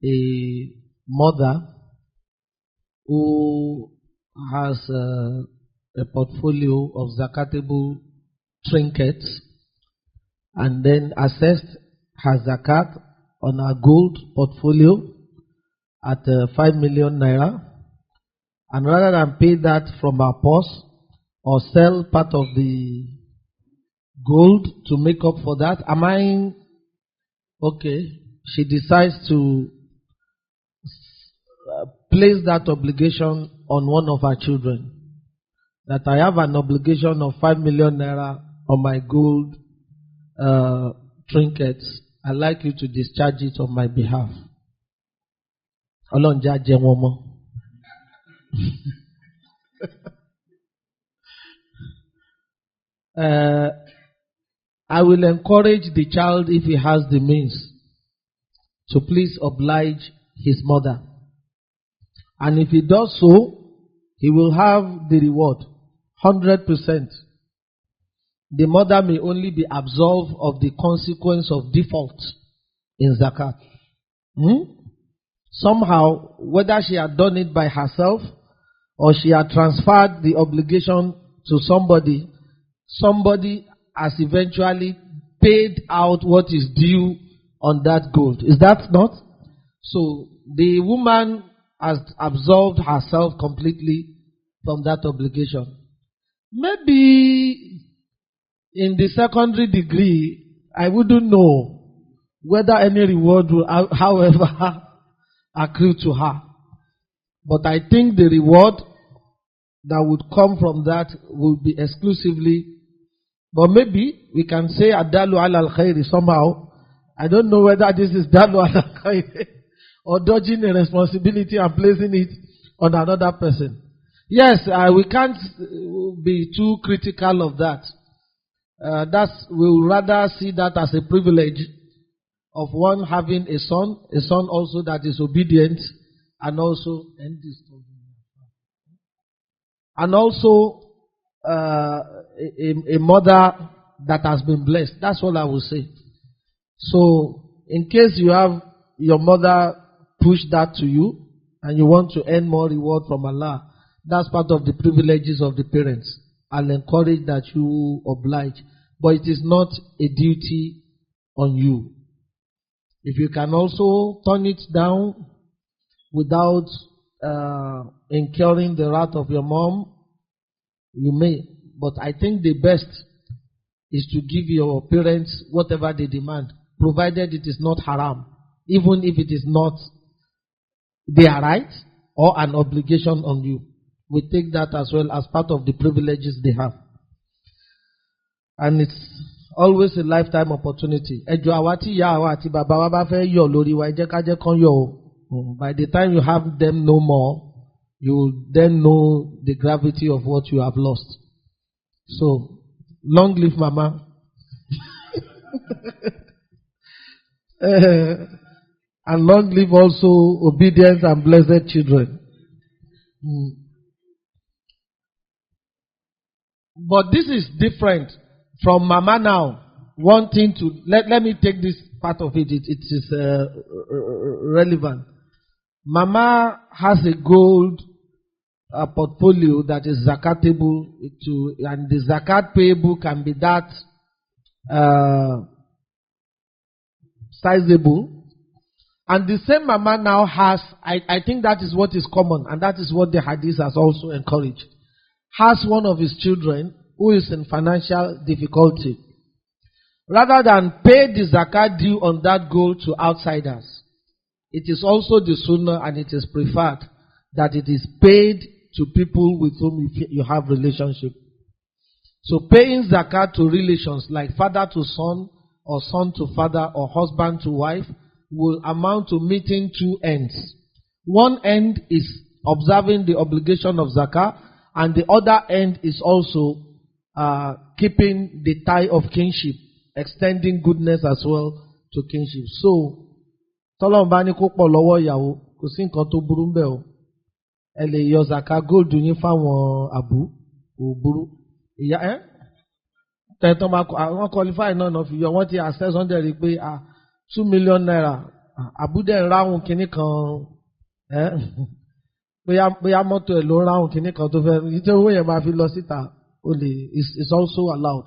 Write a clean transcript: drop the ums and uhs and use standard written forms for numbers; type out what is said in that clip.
a mother who has a portfolio of zakatable trinkets and then assessed her zakat on her gold portfolio at 5 million naira, and rather than pay that from her purse or sell part of the gold to make up for that, am I okay? She decides to place that obligation on one of her children. That I have an obligation of 5 million naira on my gold trinkets. I'd like you to discharge it on my behalf. Olonja Jemomo. I will encourage the child, if he has the means, to please oblige his mother. And if he does so, he will have the reward, 100%. The mother may only be absolved of the consequence of default in zakat. Somehow, whether she had done it by herself or she had transferred the obligation to somebody, somebody has eventually paid out what is due on that gold. Is that not? So, the woman has absolved herself completely from that obligation. Maybe in the secondary degree, I wouldn't know whether any reward will, however, accrue to her. But I think the reward that would come from that will be exclusively, but maybe we can say Adalu ala al-khairi somehow. I don't know whether this is Dalu ala al-khairi or dodging a responsibility and placing it on another person. Yes, we can't be too critical of that. We'll rather see that as a privilege of one having a son also that is obedient, and also a mother that has been blessed. That's all I will say. So, in case you have your mother push that to you and you want to earn more reward from Allah, that's part of the privileges of the parents. I'll encourage that you oblige, but it is not a duty on you. If you can also turn it down without incurring the wrath of your mom, you may. But I think the best is to give your parents whatever they demand, provided it is not haram, even if it is not their right or an obligation on you. We take that as well as part of the privileges they have. And it's always a lifetime opportunity. By the time you have them no more, you will then know the gravity of what you have lost. So, long live Mama. And long live also obedient and blessed children. But this is different from Mama now wanting to, let me take this part of it, it is relevant. Mama has a gold portfolio that is zakatable to, and the zakat payable can be that sizable. And the same Mama now has, I think that is what is common, and that is what the hadith has also encouraged, has one of his children who is in financial difficulty. Rather than pay the zakat due on that gold to outsiders, it is also the sunnah and it is preferred that it is paid to people with whom you have relationship. So paying zakat to relations like father to son or son to father or husband to wife will amount to meeting two ends. One end is observing the obligation of zakat, and the other end is also keeping the tie of kinship, extending goodness as well to kinship. So, tọ́lọ́run bá ní kó pọ̀ lọ́wọ́ ìyàwó, kò sí nǹkan tó burú ńbẹ̀ o. Ẹ lè yọ zaka gold yín fáwọn àbú, kò burú. Ìyá tẹ̀tọ́ máa wọ́n qualify náà fi yọ, wọ́n ti access 100 rí pé 2 million naira àbúdẹ̀ ń ráhùn kínní kan bóyá mọ́tò ẹ̀ ló ń ráhùn kínní kan tó fẹ́ ní tí owó yẹn máa fi lọ síta ó lè it's also allowed.